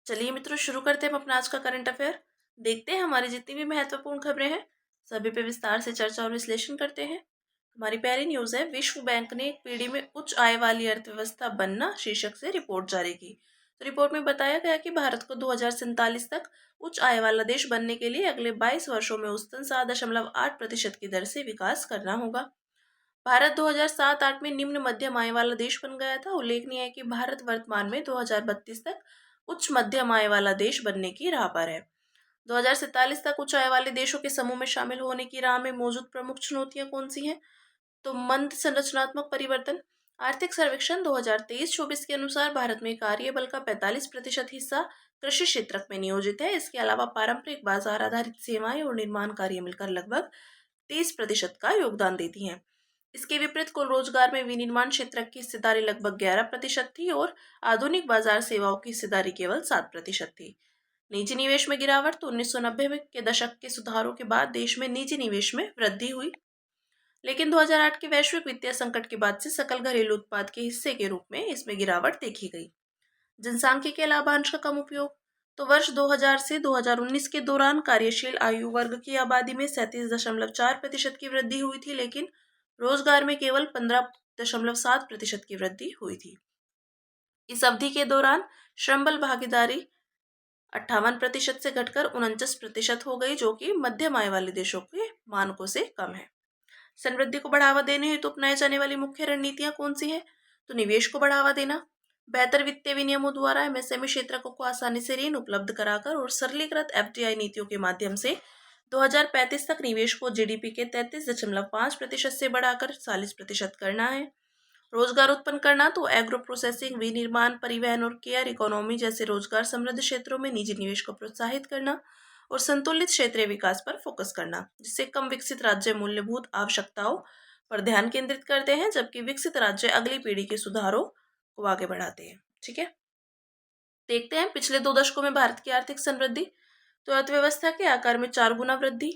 चलिए मित्रों, शुरू करते हैं हम अपना आज का करंट अफेयर। देखते हैं हमारी जितनी भी महत्वपूर्ण खबरें हैं सभी पे विस्तार से चर्चा और विश्लेषण करते हैं। हमारी पहली न्यूज है, विश्व बैंक ने एक पीढ़ी में उच्च आय वाली अर्थव्यवस्था बनना शीर्षक से रिपोर्ट जारी की। तो रिपोर्ट में बताया गया कि भारत को 2047 तक उच्च आय वाला देश बनने के लिए अगले 22 वर्षों में औसतन 7.8% की दर से विकास करना होगा। भारत 2007-8 में निम्न मध्यम आय वाला देश बन गया था। उल्लेखनीय है कि भारत वर्तमान में 2032 तक उच्च मध्यम आय वाला देश बनने की राह पर है। 2047 तक उच्च आय वाले देशों के समूह में शामिल होने की राह में मौजूद प्रमुख चुनौतियां कौन सी हैं? तो मंद संरचनात्मक परिवर्तन। आर्थिक सर्वेक्षण 2023-24 के अनुसार भारत में कार्यबल का 45% हिस्सा कृषि क्षेत्र में नियोजित है। इसके अलावा पारंपरिक बाजार आधारित सेवाएं और निर्माण कार्य मिलकर लगभग 30% का योगदान देती हैं। इसके विपरीत कुल रोजगार में विनिर्माण क्षेत्र की हिस्सेदारी लगभग 11% थी और आधुनिक बाजार सेवाओं की हिस्सेदारी केवल 7% थी। निजी निवेश में गिरावट। तो 1990 के दशक के सुधारों के बाद देश में निजी निवेश में वृद्धि हुई, लेकिन 2008 के वैश्विक वित्तीय संकट के बाद से सकल घरेलू उत्पाद के हिस्से के रूप में इसमें गिरावट देखी गई। जनसांख्यिकीय लाभांश का कम उपयोग। तो वर्ष 2000 से 2019 के दौरान कार्यशील आयु वर्ग की आबादी में 37.4% की वृद्धि हुई थी, लेकिन रोजगार में केवल 15.7% की वृद्धि हुई थी। इस अवधि के दौरान श्रम बल भागीदारी 58% से घटकर 49% हो गई, जो कि मध्यम आय वाले देशों के मानकों से कम है। समृद्धि को बढ़ावा देने हेतु अपनाई जाने वाली मुख्य रणनीतियां कौन सी हैं? तो निवेश को बढ़ावा देना, बेहतर वित्तीय विनियमों द्वारा एमएसएमई क्षेत्रों को आसानी से ऋण उपलब्ध कराकर और सरलीकृत एफडीआई नीतियों के माध्यम से 2035 तक निवेश को जीडीपी के 33.5% से बढ़ाकर 40% करना है। रोजगार उत्पन्न करना। तो एग्रो प्रोसेसिंग, विनिर्माण, परिवहन और केयर इकोनॉमी जैसे रोजगार समृद्ध क्षेत्रों में निजी निवेश को प्रोत्साहित करना और संतुलित क्षेत्रीय विकास पर फोकस करना, जिससे कम विकसित राज्य मूलभूत आवश्यकताओं पर ध्यान केंद्रित करते हैं, जबकि विकसित राज्य अगली पीढ़ी के सुधारों को आगे बढ़ाते हैं। ठीक है, देखते हैं पिछले 2 दशकों में भारत की आर्थिक समृद्धि। तो अर्थव्यवस्था के आकार में 4 गुना वृद्धि,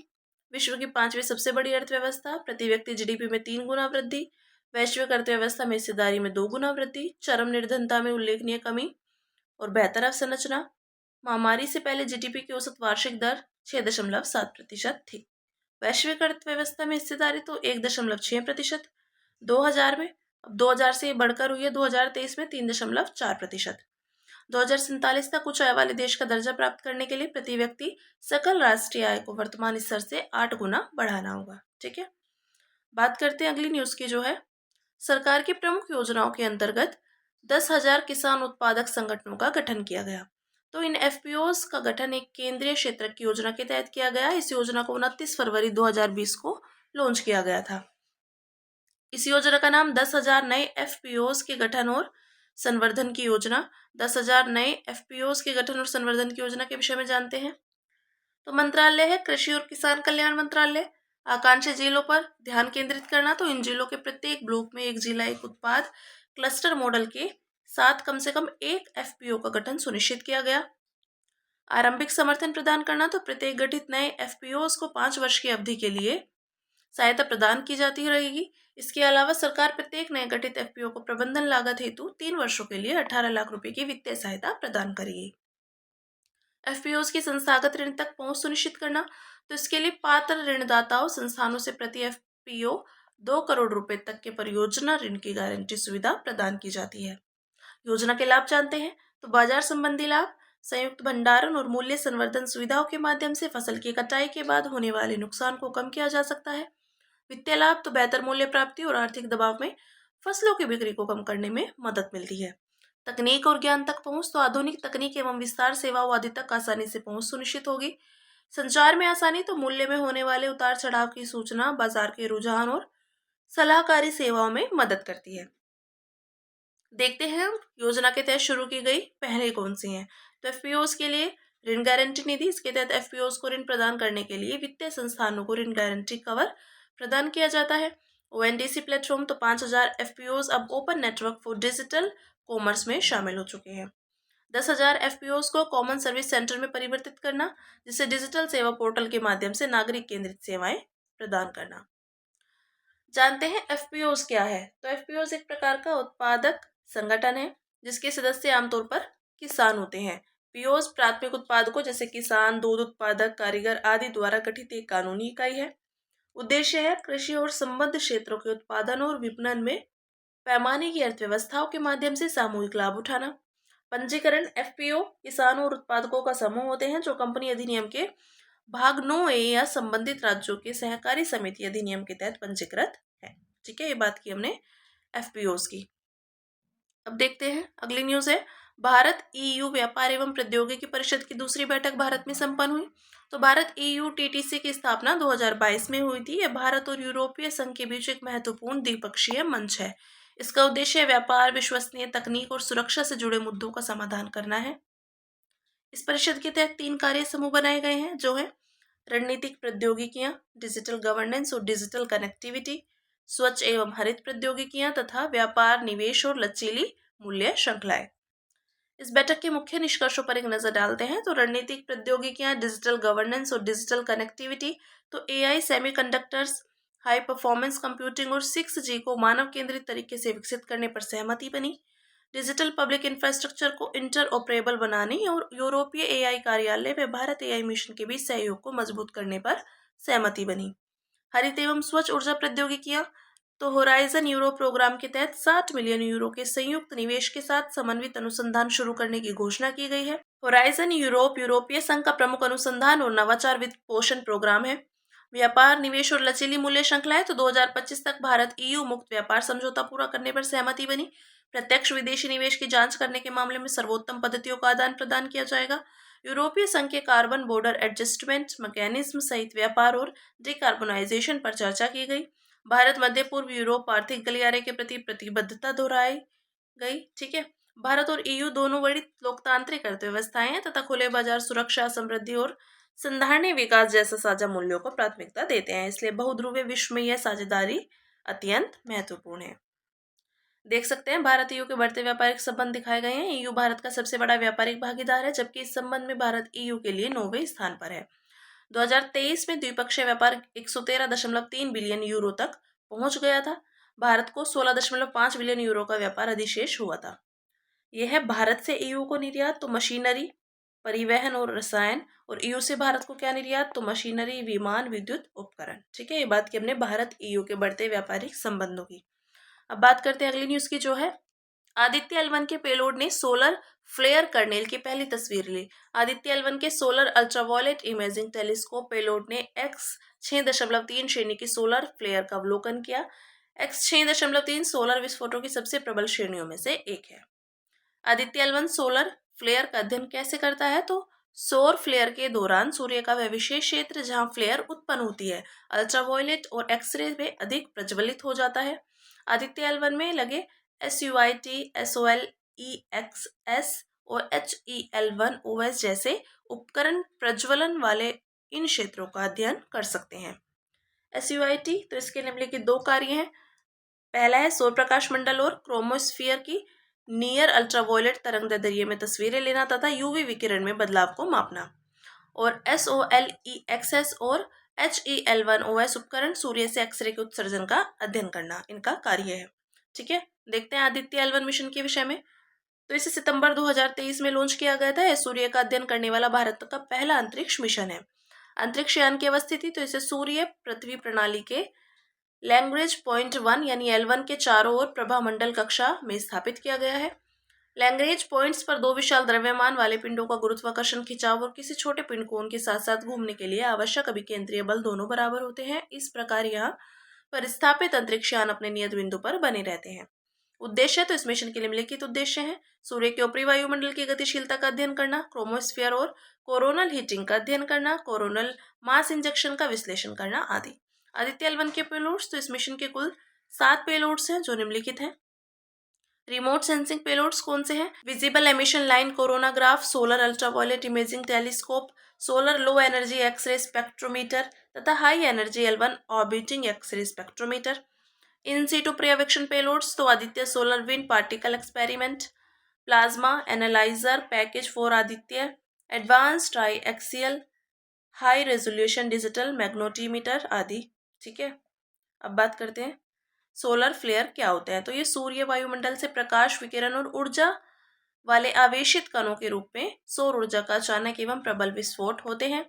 विश्व की 5वीं सबसे बड़ी अर्थव्यवस्था, प्रति व्यक्ति जीडीपी में 3 गुना वृद्धि, वैश्विक अर्थव्यवस्था में हिस्सेदारी में 2 गुना वृद्धि, चरम निर्धनता में उल्लेखनीय कमी और बेहतर अवसंरचना। महामारी से पहले जीडीपी की औसत वार्षिक दर 6.7% थी। वैश्विक अर्थव्यवस्था में हिस्सेदारी तो 1.6%। 2000 में, अब 2000 से ये बढ़कर हुई है 2023 में 3.4%। 2047 तक उच्च आय वाले देश का दर्जा प्राप्त करने के लिए प्रति व्यक्ति सकल राष्ट्रीय आय को वर्तमान स्तर से 8 गुना बढ़ाना होगा। ठीक है, बात करते हैं अगली न्यूज की, जो है सरकार की प्रमुख योजनाओं के अंतर्गत 10,000 किसान उत्पादक संगठनों का गठन किया गया। तो इन एफपीओज का गठन एक केंद्रीय क्षेत्र की योजना के तहत किया गया। इस योजना को 29 फरवरी 2020 को लॉन्च किया गया था। इस योजना का नाम 10,000 नए एफपीओज के गठन और संवर्धन की योजना, 10,000 नए एफपीओज के गठन और संवर्धन की योजना के विषय में जानते हैं। तो मंत्रालय है कृषि और किसान कल्याण मंत्रालय। आकांक्षी जिलों पर ध्यान केंद्रित करना। तो इन जिलों के प्रत्येक ब्लॉक में एक जिला एक उत्पाद क्लस्टर मॉडल के साथ कम से कम एक एफपीओ का गठन सुनिश्चित किया गया। आरंभिक समर्थन प्रदान करना। तो प्रत्येक गठित नए एफपीओज को 5 वर्ष की अवधि के लिए सहायता प्रदान की जाती रहेगी। इसके अलावा सरकार प्रत्येक नए गठित एफपीओ को प्रबंधन लागत हेतु 3 वर्षों के लिए 18 लाख रुपए की वित्तीय सहायता प्रदान करेगी। एफपीओज की संस्थागत ऋण तक पहुंच सुनिश्चित करना। तो इसके लिए पात्र ऋणदाताओं संस्थानों से प्रति एफपीओ 2 करोड़ रुपए तक के परियोजना ऋण की गारंटी सुविधा प्रदान की जाती है। योजना के लाभ जानते हैं। तो बाजार संबंधी लाभ, संयुक्त भंडारण और मूल्य संवर्धन सुविधाओं के माध्यम से फसल की कटाई के बाद होने वाले नुकसान को कम किया जा सकता है। वित्तीय लाभ, तो बेहतर मूल्य प्राप्ति और आर्थिक दबाव में फसलों की बिक्री को कम करने में मदद मिलती है। तकनीक और ज्ञान तक पहुंच, तो आधुनिक तकनीक एवं विस्तार सेवाओं आदि तक आसानी से पहुंच सुनिश्चित होगी। संचार में आसानी, तो मूल्य में होने वाले उतार चढ़ाव की सूचना बाजार के रुझान और सलाहकारी सेवाओं में मदद करती है। देखते हैं हम योजना के तहत शुरू की गई पहले कौन सी हैं। तो एफपीओज के लिए ऋण गारंटी निधि। इसके तहत एफपीओज को ऋण प्रदान करने के लिए वित्तीय संस्थानों को ऋण गारंटी कवर प्रदान किया जाता है। ओएनडीसी प्लेटफॉर्म, तो 5,000 एफपीओज अब open network for digital commerce में शामिल हो चुके हैं। 10,000 एफपीओज को कॉमन सर्विस सेंटर में परिवर्तित करना, जिससे डिजिटल सेवा पोर्टल के माध्यम से नागरिक केंद्रित सेवाएं प्रदान करना। जानते हैं एफपीओज क्या है। तो एफपीओज एक प्रकार का उत्पादक संगठन है जिसके सदस्य आमतौर पर किसान होते हैं। पीओज प्राथमिक उत्पादकों जैसे किसान, दूध उत्पादक, कारीगर आदि द्वारा गठित एक कानूनी इकाई है। उद्देश्य है कृषि और संबद्ध क्षेत्रों के उत्पादन और विपणन में पैमाने की अर्थव्यवस्थाओं के माध्यम से सामूहिक लाभ उठाना। पंजीकरण एफपीओ किसान और उत्पादकों का समूह होते हैं जो कंपनी अधिनियम के भाग 9A या संबंधित राज्यों के सहकारी समिति अधिनियम के तहत पंजीकृत है। ठीक है, ये बात की हमने एफपीओज की। अब देखते हैं अगली न्यूज है, भारत ईयू व्यापार एवं प्रौद्योगिकी परिषद की दूसरी बैठक भारत में संपन्न हुई। तो भारत ईयू टीटीसी की स्थापना 2022 में हुई थी। यह भारत और यूरोपीय संघ के बीच एक महत्वपूर्ण द्विपक्षीय मंच है। इसका उद्देश्य व्यापार, विश्वसनीय तकनीक और सुरक्षा से जुड़े मुद्दों का समाधान करना है। इस परिषद के तहत 3 कार्य समूह बनाए गए हैं जो है रणनीतिक प्रौद्योगिकियां, डिजिटल गवर्नेंस और डिजिटल कनेक्टिविटी, स्वच्छ एवं हरित प्रौद्योगिकियां तथा व्यापार, निवेश और लचीली मूल्य श्रृंखलाएं। इस बैठक के मुख्य निष्कर्षों पर एक नजर डालते हैं। तो रणनीतिक प्रौद्योगिकियां, डिजिटल गवर्नेंस और डिजिटल कनेक्टिविटी, तो AI, semiconductors, high performance computing और 6G को मानव केंद्रित तरीके से विकसित करने पर सहमति बनी। डिजिटल पब्लिक इंफ्रास्ट्रक्चर को इंटर ऑपरेबल बनाने और यूरोपीय एआई कार्यालय व भारत एआई मिशन के बीच सहयोग को मजबूत करने पर सहमति बनी। हरित एवं स्वच्छ ऊर्जा प्रौद्योगिकियां, तो होराइजन यूरोप प्रोग्राम के तहत 60 मिलियन यूरो के संयुक्त निवेश के साथ समन्वित अनुसंधान शुरू करने की घोषणा की गई है। होराइजन यूरोप यूरोपीय संघ का प्रमुख अनुसंधान और नवाचार वित्त पोषण प्रोग्राम है। व्यापार, निवेश और लचीली मूल्य श्रृंखलाएं, तो 2025 तक भारत ईयू मुक्त व्यापार समझौता पूरा करने पर सहमति बनी। प्रत्यक्ष विदेशी निवेश की जांच करने के मामले में सर्वोत्तम पद्धतियों का आदान प्रदान किया जाएगा। यूरोपीय संघ के कार्बन बॉर्डर एडजस्टमेंट मैकेनिज्म सहित व्यापार और डिकार्बोनाइजेशन पर चर्चा की गई। भारत मध्य पूर्व यूरोप आर्थिक गलियारे के प्रति प्रतिबद्धता दोहराई गई। ठीक है, भारत और ईयू दोनों बड़ी लोकतांत्रिक अर्थव्यवस्थाएं हैं तथा खुले बाजार, सुरक्षा, समृद्धि और संधारणीय विकास जैसे साझा मूल्यों को प्राथमिकता देते हैं। इसलिए बहुध्रुवीय विश्व में यह साझेदारी अत्यंत महत्वपूर्ण है। देख सकते हैं भारत ईयू के बढ़ते व्यापारिक संबंध दिखाए गए हैं। ईयू भारत का सबसे बड़ा व्यापारिक भागीदार है, जबकि इस संबंध में भारत ईयू के लिए 9वें स्थान पर है। 2023 में द्विपक्षीय व्यापार 113.3 बिलियन यूरो तक पहुंच गया था। भारत को 16.5 बिलियन यूरो का व्यापार अधिशेष हुआ था। यह है भारत से ईयू को निर्यात, तो मशीनरी, परिवहन और रसायन, और ईयू से भारत को क्या निर्यात, तो मशीनरी, विमान, विद्युत उपकरण। ठीक है, ये बात की हमने भारत ईयू के बढ़ते व्यापारिक संबंधों की। अब बात करते हैं अगली न्यूज की जो है, आदित्य L1 के पेलोड ने सोलर फ्लेयर कर्नेल की पहली तस्वीर ली। आदित्य L1 के solar ultraviolet imaging telescope payload ने X6.3 श्रेणी की सोलर फ्लेयर का अवलोकन किया। X6.3 सोलर विस्फोटों की सबसे प्रबल श्रेणियों में से एक है। आदित्य L1 सोलर फ्लेयर का अध्ययन कैसे करता है, तो सौर फ्लेयर के दौरान सूर्य का वह विशेष क्षेत्र जहां फ्लेयर उत्पन्न होती है अल्ट्रावायलेट और एक्सरे में अधिक प्रज्वलित हो जाता है। आदित्य L1 में लगे SUIT, SOLEXS और HEL1OS जैसे उपकरण प्रज्वलन वाले इन क्षेत्रों का अध्ययन कर सकते हैं। SUIT, तो इसके निम्नलिखित 2 कार्य हैं। पहला है सौर प्रकाश मंडल और क्रोमोस्फीयर की नियर अल्ट्रावायलेट तरंगदैर्ध्य में तस्वीरें लेना तथा यूवी विकिरण में बदलाव को मापना। और SOLEXS और HEL1OS उपकरण सूर्य से एक्सरे के उत्सर्जन का अध्ययन करना इनका कार्य है। ठीक है, देखते हैं आदित्य L1 मिशन के विषय में। तो इसे सितंबर 2023 में लॉन्च किया गया था। यह सूर्य का अध्ययन करने वाला भारत का पहला अंतरिक्ष मिशन है। अंतरिक्ष यान की अवस्थिति, तो इसे सूर्य पृथ्वी प्रणाली के लैग्रेंज पॉइंट 1 यानी L1 के चारों ओर प्रभामंडल कक्षा में स्थापित किया गया है। लैग्रेंज पॉइंट्स पर 2 विशाल द्रव्यमान वाले पिंडों का गुरुत्वाकर्षण, खिंचाव और किसी छोटे पिंड को उनके साथ साथ घूमने के लिए आवश्यक अभिकेंद्रीय बल दोनों बराबर होते हैं। इस प्रकार यहाँ पर स्थापित अंतरिक्ष यान अपने नियत बिंदु पर बने रहते हैं। उद्देश्य, तो इस मिशन के निम्नलिखित उद्देश्य हैं। सूर्य के ऊपरी वायुमंडल की गतिशीलता का अध्ययन करना, क्रोमोस्फीयर और कोरोनल हीटिंग का अध्ययन करना, कोरोनल मास इंजेक्शन का विश्लेषण करना आदि। आदित्य L1 के पेलोड्स, तो इस मिशन के कुल 7 पेलोड्स हैं जो निम्नलिखित हैं। रिमोट सेंसिंग पेलोड्स कौन से हैं? Visible emission line coronagraph, solar ultraviolet imaging telescope, solar low energy X ray spectrometer तथा high energy L1 orbiting X ray spectrometer. In situ पर्यवेक्षण पेलोड्स, तो Aditya solar wind particle experiment, plasma analyser package for Aditya, advanced triaxial high resolution digital magnetometer आदि। ठीक है, अब बात करते हैं सोलर फ्लेयर क्या होता है। तो ये सूर्य वायुमंडल से प्रकाश विकिरण और ऊर्जा वाले आवेशित कणों के रूप में सौर ऊर्जा का अचानक एवं प्रबल विस्फोट होते हैं।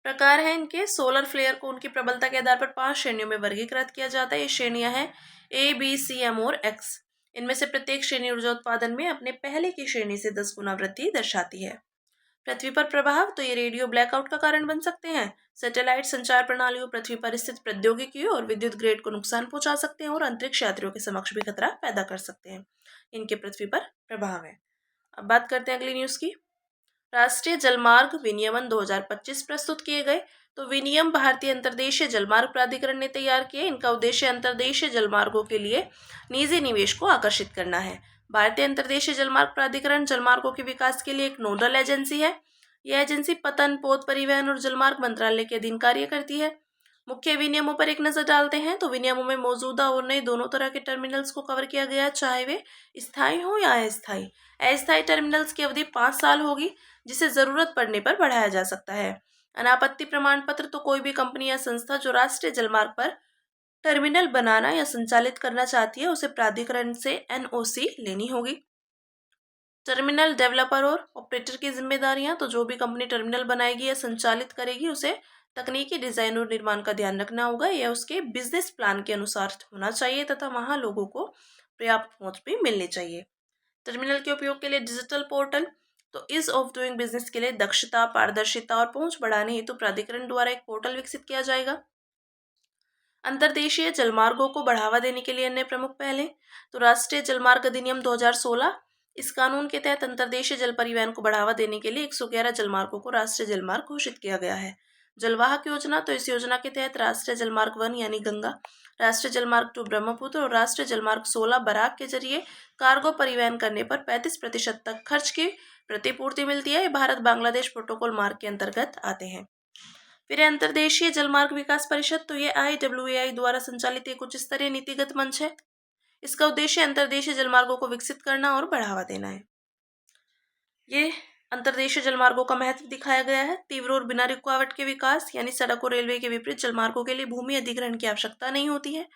प्रकार है इनके। सोलर फ्लेयर को उनकी प्रबलता के आधार पर 5 श्रेणियों में वर्गीकृत किया जाता है। ये श्रेणियां हैं ए, बी, सी, एम और एक्स। इनमें से प्रत्येक श्रेणी ऊर्जा उत्पादन में अपने पहले की श्रेणी से 10 गुना वृद्धि दर्शाती है। पृथ्वी पर प्रभाव, तो ये रेडियो ब्लैकआउट का कारण बन सकते हैं। सैटेलाइट संचार प्रणालियों, पृथ्वी पर स्थित प्रौद्योगिकियों और विद्युत ग्रिड को नुकसान पहुंचा सकते हैं और अंतरिक्ष यात्रियों के समक्ष भी खतरा पैदा कर सकते हैं। इनके पृथ्वी पर प्रभाव है। अब बात करते हैं अगली न्यूज की। राष्ट्रीय जलमार्ग विनियमन 2025 प्रस्तुत किए गए। तो विनियम भारतीय अंतर्देशीय जलमार्ग प्राधिकरण ने तैयार किए। इनका उद्देश्य अंतर्देशीय जलमार्गों के लिए निजी निवेश को आकर्षित करना है। भारतीय अंतर्देशीय जलमार्ग प्राधिकरण जलमार्गों के विकास के लिए एक नोडल एजेंसी है। यह एजेंसी पतन, पोत, परिवहन और जलमार्ग मंत्रालय के अधीन कार्य करती है। मुख्य विनियमों पर एक नजर डालते हैं। तो विनियमों में मौजूदा और नए दोनों तरह के टर्मिनल्स को कवर किया गया है, चाहे वे स्थायी हो या अस्थायी। अस्थायी टर्मिनल्स की अवधि 5 साल होगी, जिसे जरूरत पड़ने पर बढ़ाया जा सकता है। अनापत्ति प्रमाण पत्र, तो कोई भी कंपनी या संस्था जो राष्ट्रीय जलमार्ग पर टर्मिनल बनाना या संचालित करना चाहती है, उसे प्राधिकरण से एनओसी लेनी होगी। टर्मिनल डेवलपर और ऑपरेटर की जिम्मेदारियां, तो जो भी कंपनी टर्मिनल बनाएगी या संचालित करेगी, उसे तकनीकी डिजाइन और निर्माण का ध्यान रखना होगा। यह उसके बिजनेस प्लान के अनुसार होना चाहिए तथा वहां लोगों को पर्याप्त पहुंच भी मिलनी चाहिए। टर्मिनल के उपयोग के लिए डिजिटल पोर्टल, तो इज ऑफ डूइंग बिजनेस के लिए दक्षता, पारदर्शिता और पहुंच बढ़ाने हेतु प्राधिकरण द्वारा एक पोर्टल विकसित किया जाएगा। अंतर्देशीय जलमार्गों को बढ़ावा देने के लिए अन्य प्रमुख पहलें, तो राष्ट्रीय जलमार्ग अधिनियम 2016। इस कानून के तहत अंतर्देशीय जल परिवहन को बढ़ावा देने के लिए 111 जलमार्गों को राष्ट्रीय जलमार्ग घोषित किया गया है। जलवाहक योजना, तो इस योजना के तहत राष्ट्रीय जलमार्ग 1 यानी गंगा, राष्ट्रीय जलमार्ग 2 ब्रह्मपुत्र और राष्ट्रीय जलमार्ग 16 बराक के जरिए कार्गो परिवहन करने पर 35% तक खर्च की प्रतिपूर्ति मिलती है। ये भारत बांग्लादेश प्रोटोकॉल मार्ग के अंतर्गत आते हैं। फिर अंतर्देशीय जलमार्ग विकास परिषद, तो ये IWAI द्वारा संचालित एक उच्च स्तरीय नीतिगत मंच है। इसका उद्देश्य अंतर्देशीय जलमार्गों को विकसित करना और बढ़ावा देना है। ये अंतर्देशीय जलमार्गों का महत्व दिखाया गया है। तीव्र और बिना रुकावट के विकास, यानी सड़क और रेलवे के विपरीत जलमार्गों के लिए भूमि अधिग्रहण की आवश्यकता नहीं होती है,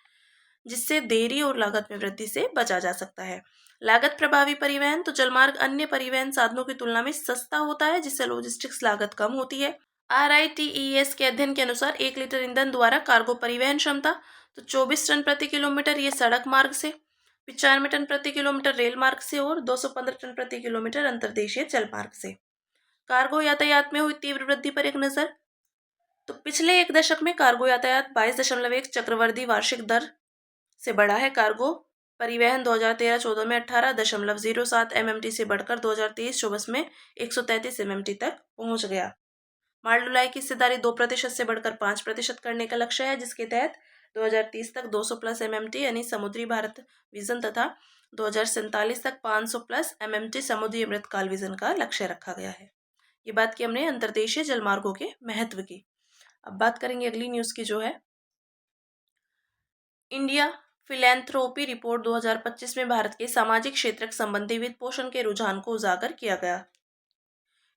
जिससे देरी और लागत में वृद्धि से बचा जा सकता है। लागत प्रभावी परिवहन, तो जलमार्ग अन्य परिवहन साधनों की तुलना में सस्ता होता है, जिससे लॉजिस्टिक्स लागत कम होती है। RITES के अध्ययन के अनुसार 1 लीटर ईंधन द्वारा कार्गो परिवहन क्षमता, तो 24 टन प्रति किलोमीटर ये सड़क मार्ग से, 95 टन प्रति किलोमीटर रेल मार्ग से और 215 टन प्रति किलोमीटर अंतर्देशीय जल मार्ग से। कार्गो यातायात में हुई तीव्र वृद्धि पर एक नजर, तो पिछले एक दशक में कार्गो यातायात 22.1 चक्रवर्ती वार्षिक दर से बढ़ा है। कार्गो परिवहन 2013-14 में 18.07 MMT से बढ़कर 2023-24 में 133 MMT तक पहुंच गया। माल ढुलाई की हिस्सेदारी 2% से बढ़कर 5% करने का लक्ष्य है, जिसके तहत 2030 तक 200+ MMT यानी समुद्री भारत विजन तथा 2047 तक 500+ MMT समुद्री अमृतकाल विजन का लक्ष्य रखा गया है। ये बात की हमने अंतर्देशीय जलमार्गों के महत्व की। अब बात करेंगे अगली न्यूज की, जो है इंडिया फिलैंथ्रोपी रिपोर्ट 2025 में भारत के सामाजिक क्षेत्र संबंधी वित्त पोषण के रुझान को उजागर किया गया।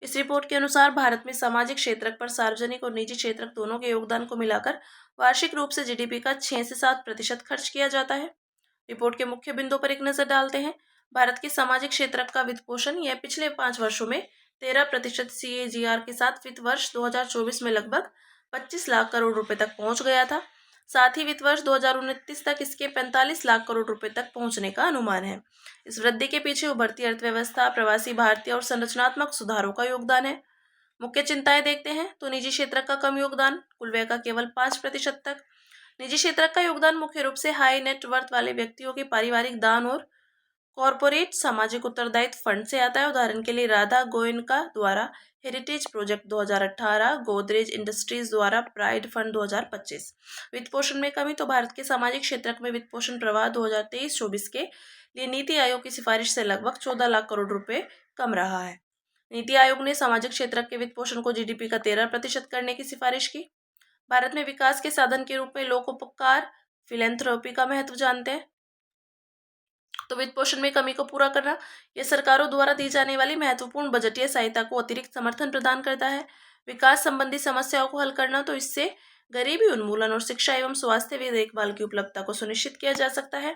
इस रिपोर्ट के अनुसार भारत में सामाजिक क्षेत्र पर सार्वजनिक और निजी क्षेत्र दोनों के योगदान को मिलाकर वार्षिक रूप से GDP का 6 से 7% खर्च किया जाता है। रिपोर्ट के मुख्य बिंदुओं पर एक नजर डालते हैं। भारत के सामाजिक क्षेत्र का वित्त पोषण यह पिछले 5 वर्षों में 13% CAGR के साथ वित्त वर्ष 2024 में लगभग 25 लाख करोड़ रुपए तक पहुंच गया था। साथ ही वित्त वर्ष 2029 तक इसके 45 लाख करोड़ रुपए तक पहुंचने का अनुमान है। इस वृद्धि के पीछे उभरती अर्थव्यवस्था, प्रवासी भारतीय और संरचनात्मक सुधारों का योगदान है। मुख्य चिंताएं देखते हैं, तो निजी क्षेत्र का कम योगदान, कुल व्यय का केवल 5% तक। निजी क्षेत्र का योगदान मुख्य रूप से हाई नेट वर्थ वाले व्यक्तियों के पारिवारिक दान और कॉरपोरेट सामाजिक उत्तरदायित्व फंड से आता है। उदाहरण के लिए राधा गोयनका द्वारा हेरिटेज प्रोजेक्ट 2018, गोदरेज इंडस्ट्रीज द्वारा प्राइड फंड 2025। वित्त पोषण में कमी, तो भारत के सामाजिक क्षेत्र में वित्त पोषण प्रवाह 2023-24 के लिए नीति आयोग की सिफारिश से लगभग 14 लाख करोड़ रुपए कम रहा है। नीति आयोग ने सामाजिक क्षेत्र के वित्त पोषण को GDP का 13% करने की सिफारिश की। भारत में विकास के साधन के रूप में लोकोपकार फिलैंथ्रोपी का महत्व जानते हैं। तो वित्त पोषण में कमी को पूरा करना, यह सरकारों द्वारा दी जाने वाली महत्वपूर्ण बजटीय सहायता को अतिरिक्त समर्थन प्रदान करता है। विकास संबंधी समस्याओं को हल करना, तो इससे गरीबी उन्मूलन और शिक्षा एवं स्वास्थ्य देखभाल की उपलब्धता को सुनिश्चित किया जा सकता है।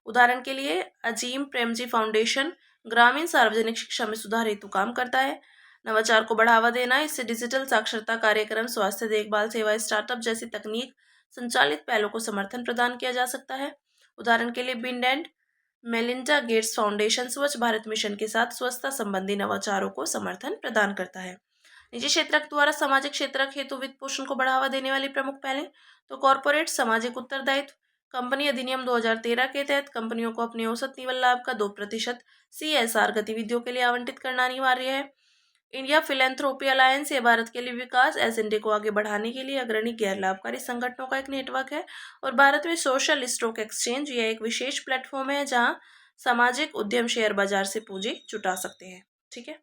उदाहरण के लिए अजीम प्रेमजी फाउंडेशन ग्रामीण सार्वजनिक शिक्षा में सुधार हेतु काम करता है। नवाचार को बढ़ावा देना, इससे डिजिटल साक्षरता कार्यक्रम, स्वास्थ्य देखभाल सेवा, स्टार्टअप जैसी तकनीक संचालित पहलों को समर्थन प्रदान किया जा सकता है। उदाहरण के लिए bill and Melinda Gates foundation स्वच्छ भारत मिशन के साथ स्वच्छता संबंधी नवाचारों को समर्थन प्रदान करता है। निजी क्षेत्र द्वारा सामाजिक क्षेत्र हेतु वित्त पोषण को बढ़ावा देने वाली प्रमुख पहलें, तो कॉरपोरेट सामाजिक उत्तरदायित्व। कंपनी अधिनियम 2013 के तहत कंपनियों को अपने औसत निवल लाभ का 2% CSR गतिविधियों के लिए आवंटित करना अनिवार्य है। इंडिया फिलेंथ्रोपी अलायंस ये भारत के लिए विकास एजेंडे को आगे बढ़ाने के लिए अग्रणी गैर लाभकारी संगठनों का एक नेटवर्क है। और भारत में सोशल स्टॉक एक्सचेंज यह एक विशेष प्लेटफॉर्म है जहां सामाजिक उद्यम शेयर बाजार से पूंजी जुटा सकते हैं। ठीक है,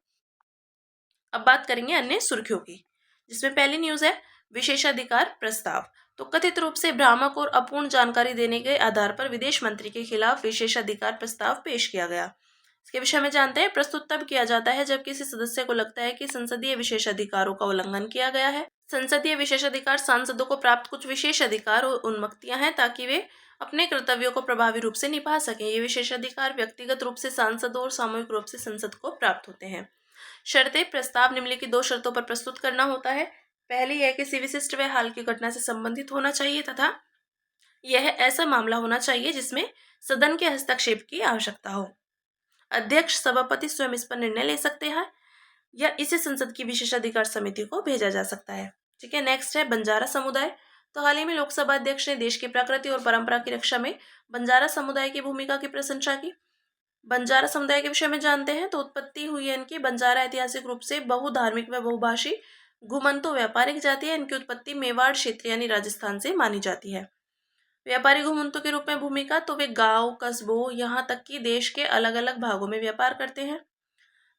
अब बात करेंगे अन्य सुर्खियों की, जिसमें पहली न्यूज है विशेषाधिकार प्रस्ताव। तो कथित रूप से भ्रामक और अपूर्ण जानकारी देने के आधार पर विदेश मंत्री के खिलाफ विशेषाधिकार प्रस्ताव पेश किया गया। इसके विषय में जानते हैं। प्रस्तुत तब किया जाता है जब किसी सदस्य को लगता है कि संसदीय विशेषाधिकारों का उल्लंघन किया गया है। संसदीय विशेषाधिकार सांसदों को प्राप्त कुछ विशेष अधिकार और उन्मुक्तियां हैं ताकि वे अपने कर्तव्यों को प्रभावी रूप से निभा सकें। ये विशेषाधिकार व्यक्तिगत रूप से सांसदों और सामूहिक रूप से संसद को प्राप्त होते हैं। शर्तें, प्रस्ताव निम्नलिखित 2 शर्तों पर प्रस्तुत करना होता है। पहली यह किसी विशिष्ट व हाल की घटना से संबंधित होना चाहिए तथा यह ऐसा मामला होना चाहिए जिसमें सदन के हस्तक्षेप की आवश्यकता हो। अध्यक्ष सभापति स्वयं इस पर निर्णय ले सकते हैं या इसे संसद की विशेषाधिकार समिति को भेजा जा सकता है। ठीक है, नेक्स्ट है बंजारा समुदाय। तो हाल ही में लोकसभा अध्यक्ष ने देश की प्रकृति और परंपरा की रक्षा में बंजारा समुदाय की भूमिका की प्रशंसा की। बंजारा समुदाय के विषय में जानते हैं। तो उत्पत्ति हुई है इनकी। बंजारा ऐतिहासिक रूप से बहुधार्मिक व बहुभाषी घुमंतु व्यापारिक जाति है। इनकी उत्पत्ति मेवाड़ क्षेत्र यानी राजस्थान से मानी जाती है। व्यापारी घुमंतु के रूप में भूमिका, तो वे गांव, कस्बों, यहाँ तक कि देश के अलग अलग भागों में व्यापार करते हैं।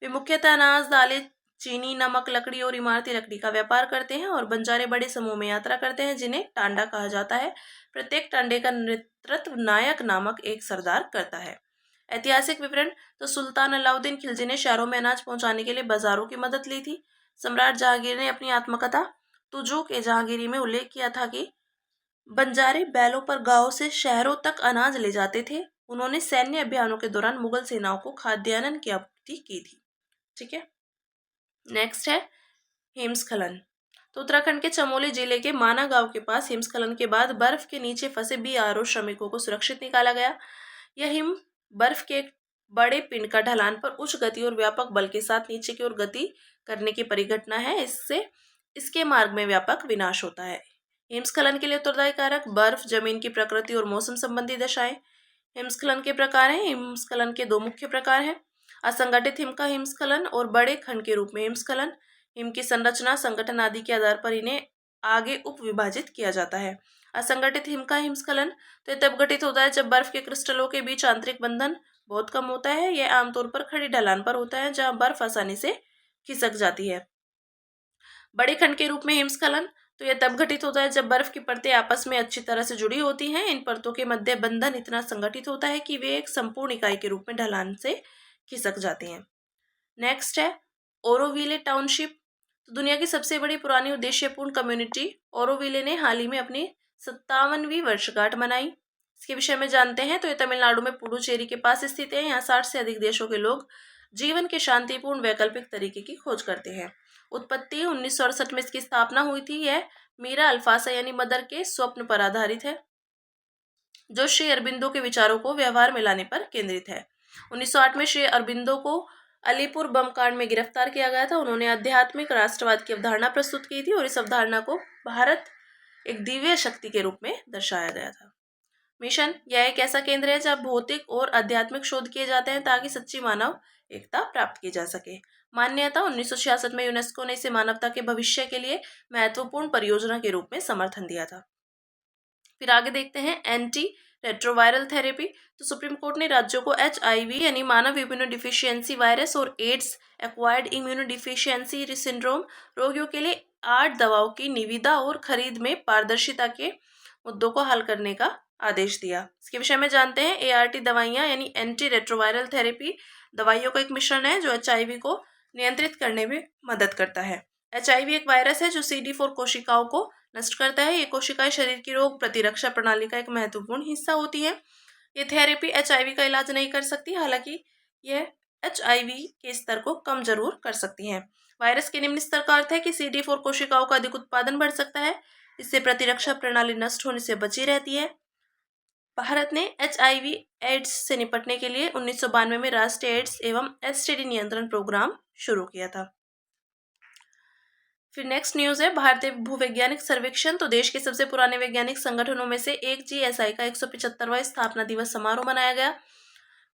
वे मुख्यतः अनाज, दालें, चीनी, नमक, लकड़ी और इमारती लकड़ी का व्यापार करते हैं। और बंजारे बड़े समूह में यात्रा करते हैं जिन्हें टांडा कहा जाता है। प्रत्येक टांडे का नेतृत्व नायक नामक एक सरदार करता है। ऐतिहासिक विवरण, तो सुल्तान अलाउद्दीन खिलजी ने शहरों में अनाज पहुंचाने के लिए बाजारों की मदद ली थी। सम्राट जहांगीर ने अपनी आत्मकथा तुजूक ए जहांगीरी में उल्लेख किया था कि बंजारे बैलों पर गांव से शहरों तक अनाज ले जाते थे। उन्होंने सैन्य अभियानों के दौरान मुगल सेनाओं को खाद्यान्न की आपूर्ति की थी। ठीक है, नेक्स्ट है हिमस्खलन। तो उत्तराखंड के चमोली जिले के माना गांव के पास हिमस्खलन के बाद बर्फ के नीचे फंसे BRO श्रमिकों को सुरक्षित निकाला गया। यह हिम बर्फ के एक बड़े पिंड का ढलान पर उच्च गति और व्यापक बल के साथ नीचे की ओर गति करने की परिघटना है। इससे इसके मार्ग में व्यापक विनाश होता है। हिमस्खलन के लिए उत्तरदायी कारक बर्फ, जमीन की प्रकृति और मौसम संबंधी दशाएं। हिमस्खलन के प्रकार हैं। हिमस्खलन के 2 मुख्य प्रकार हैं, असंगठित हिम का हिमस्खलन और बड़े खंड के रूप में हिमस्खलन। हिम की संरचना, संगठन आदि के आधार पर इन्हें आगे उप विभाजित किया जाता है। असंगठित हिम का हिमस्खलन तो यह तब घटित होता है जब बर्फ के क्रिस्टलों के बीच आंतरिक बंधन बहुत कम होता है। यह आमतौर पर खड़ी ढलान पर होता है जहां बर्फ आसानी से खिसक जाती है। बड़े खंड के रूप में हिमस्खलन तो यह तब घटित होता है जब बर्फ की परतें आपस में अच्छी तरह से जुड़ी होती हैं। इन परतों के मध्य बंधन इतना संगठित होता है कि वे एक संपूर्ण इकाई के रूप में ढलान से खिसक जाते हैं। नेक्स्ट है ओरोविले टाउनशिप। तो दुनिया की सबसे बड़ी पुरानी उद्देश्यपूर्ण कम्युनिटी ओरोविले ने हाल ही में अपनी 57वीं वर्षगांठ मनाई। इसके विषय में जानते हैं। तो ये तमिलनाडु में पुडुचेरी के पास स्थित है। यहाँ 60 से अधिक देशों के लोग जीवन के शांतिपूर्ण वैकल्पिक तरीके की खोज करते हैं। उत्पत्ति 1968 में इसकी स्थापना हुई थी। यह मीरा अल्फासा यानी मदर के स्वप्न पर आधारित है जो श्री अरबिंदो के विचारों को व्यवहार में लाने पर केंद्रित है। 1908 में श्री अरबिंदो को अलीपुर बम कांड में गिरफ्तार किया गया था। उन्होंने आध्यात्मिक राष्ट्रवाद की अवधारणा प्रस्तुत की थी और इस अवधारणा को भारत एक दिव्य शक्ति के रूप में दर्शाया गया था। मिशन, यह एक ऐसा केंद्र है जहां भौतिक और आध्यात्मिक शोध किए जाते हैं ताकि सच्ची मानव एकता प्राप्त की जा सके। मान्यता 1966 में यूनेस्को ने इसे मानवता के भविष्य के लिए महत्वपूर्ण परियोजना के रूप में समर्थन दिया था। फिर आगे देखते हैं एंटी रेट्रोवायरल थेरेपी। तो सुप्रीम कोर्ट ने राज्यों को HIV यानी मानव इम्यूनोडिफिशियेंसी वायरस और एड्स एक्वायर्ड इम्यूनोडिफिशियेंसी सिंड्रोम रोगियों के लिए 8 दवाओं की निविदा और खरीद में पारदर्शिता के मुद्दों को हल करने का आदेश दिया। इसके विषय में जानते हैं। ART दवाइयाँ यानी एंटी रेट्रोवायरल थेरेपी दवाइयों का एक मिश्रण है जो HIV को नियंत्रित करने में मदद करता है। HIV एक वायरस है जो CD4 कोशिकाओं को नष्ट करता है। ये कोशिकाएं शरीर की रोग प्रतिरक्षा प्रणाली का एक महत्वपूर्ण हिस्सा होती है। ये थेरेपी HIV का इलाज नहीं कर सकती, हालांकि यह HIV के स्तर को कम जरूर कर सकती हैं। वायरस के निम्न स्तर का अर्थ है कि CD4 कोशिकाओं का अधिक उत्पादन बढ़ सकता है, इससे प्रतिरक्षा प्रणाली नष्ट होने से बची रहती है। भारत ने HIV एड्स से निपटने के लिए 1992 में राष्ट्रीय एड्स एवं STD नियंत्रण प्रोग्राम शुरू किया था। फिर नेक्स्ट न्यूज है भारतीय भूवैज्ञानिक सर्वेक्षण। तो देश के सबसे पुराने वैज्ञानिक संगठनों में से एक GSI का 175वां स्थापना दिवस समारोह मनाया गया।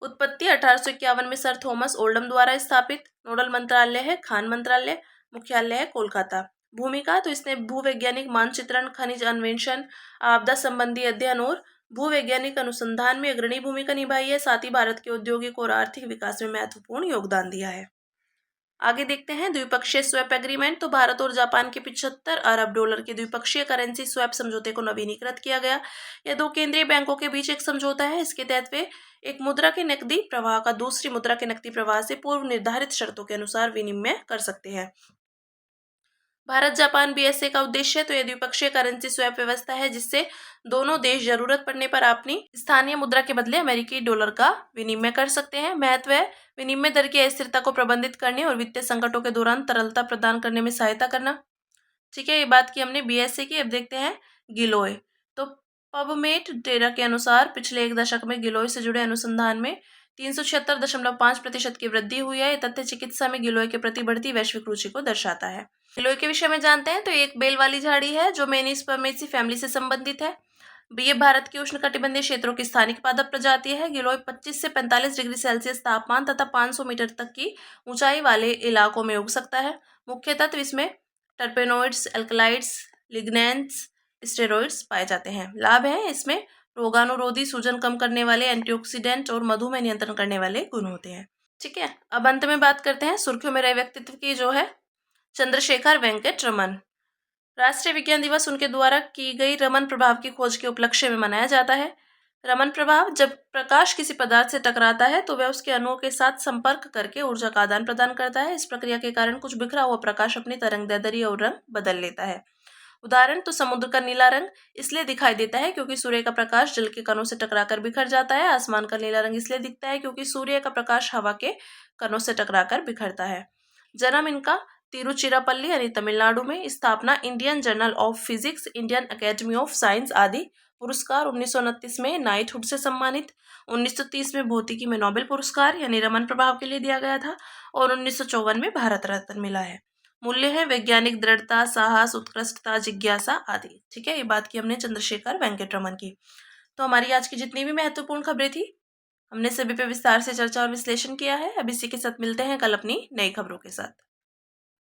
उत्पत्ति 1851 में सर थॉमस ओल्डम द्वारा स्थापित। नोडल मंत्रालय है खान मंत्रालय। मुख्यालय है कोलकाता। भूमिका तो इसने भूवैज्ञानिक मानचित्रण, खनिज अन्वेषण, आपदा संबंधी अध्ययन और भूवैज्ञानिक अनुसंधान में अग्रणी भूमिका निभाई है। साथ ही भारत के औद्योगिक और आर्थिक विकास में महत्वपूर्ण योगदान दिया है। आगे देखते हैं द्विपक्षीय स्वैप एग्रीमेंट। तो भारत और जापान के 75 अरब डॉलर के द्विपक्षीय करेंसी स्वैप समझौते को नवीनीकृत किया गया। यह दो केंद्रीय बैंकों के बीच एक समझौता है। इसके तहत वे एक मुद्रा के नकदी प्रवाह का दूसरी मुद्रा के नकदी प्रवाह से पूर्व निर्धारित शर्तों के अनुसार विनिमय कर सकते हैं। भारत जापान BSA का उद्देश्य है तो यह द्विपक्षीय करेंसी स्वैप व्यवस्था है जिससे दोनों देश जरूरत पड़ने पर अपनी स्थानीय मुद्रा के बदले अमेरिकी डॉलर का विनिमय कर सकते हैं। महत्व है विनिमय दर की अस्थिरता को प्रबंधित करने और वित्तीय संकटों के दौरान तरलता प्रदान करने में सहायता करना। ठीक है, ये बात की हमने BSA की। अब देखते हैं गिलोय। तो पबमेड डेटा के अनुसार पिछले एक दशक में गिलोय से जुड़े अनुसंधान में 376.5% की वृद्धि हुई है। ये तथ्य चिकित्सा में गिलोय के प्रति बढ़ती वैश्विक रुचि को दर्शाता है। गिलोय के विषय में जानते हैं तो एक बेल वाली झाड़ी है जो मेनिस्पर्मेसी फैमिली से संबंधित है। ये भारत की उष्णकटिबंधीय क्षेत्रों की स्थानिक पादप प्रजाति है। गिलोय 25 से 45 डिग्री सेल्सियस तापमान तथा 500 मीटर तक की ऊंचाई वाले इलाकों में उग सकता है। मुख्य तत्व इसमें टर्पेनोइड्स, एल्कलाइड्स, लिग्नैंट्स, स्टेरॉइड्स पाए जाते हैं। लाभ है इसमें रोगानुरोधी, सूजन कम करने वाले, एंटीऑक्सीडेंट और मधुमेह नियंत्रण करने वाले गुण होते हैं। ठीक है, अब अंत में बात करते हैं सुर्खियों में रहे व्यक्तित्व की, जो है चंद्रशेखर वेंकट रमन। राष्ट्रीय विज्ञान दिवस उनके द्वारा की गई रमन प्रभाव की खोज के उपलक्ष्य में मनाया जाता है। रमन प्रभाव, जब प्रकाश किसी पदार्थ से टकराता है तो वह उसके अणुओं के साथ संपर्क करके ऊर्जा का आदान प्रदान करता है। इस प्रक्रिया के कारण कुछ बिखरा हुआ प्रकाश अपनी तरंगदैर्ध्य और रंग बदल लेता है। उदाहरण तो समुद्र का नीला रंग इसलिए दिखाई देता है क्योंकि सूर्य का प्रकाश जल के कणों से टकराकर बिखर जाता है। आसमान का नीला रंग इसलिए दिखता है क्योंकि सूर्य का प्रकाश हवा के कणों से टकराकर बिखरता है। जन्म इनका तिरुचिरापल्ली यानी तमिलनाडु में। स्थापना Indian journal of physics, Indian academy of science आदि। पुरस्कार 1929 में नाइटहुड से सम्मानित। 1930 में भौतिकी में नोबेल पुरस्कार यानी रमन प्रभाव के लिए दिया गया था और 1954 में भारत रत्न मिला है। मूल्य है वैज्ञानिक दृढ़ता, साहस, उत्कृष्टता, जिज्ञासा आदि। ठीक है, ये बात की हमने चंद्रशेखर वेंकट रमन की। तो हमारी आज की जितनी भी महत्वपूर्ण खबरें थी हमने सभी पे विस्तार से चर्चा और विश्लेषण किया है। अब इसी के साथ मिलते हैं कल अपनी नई खबरों के साथ।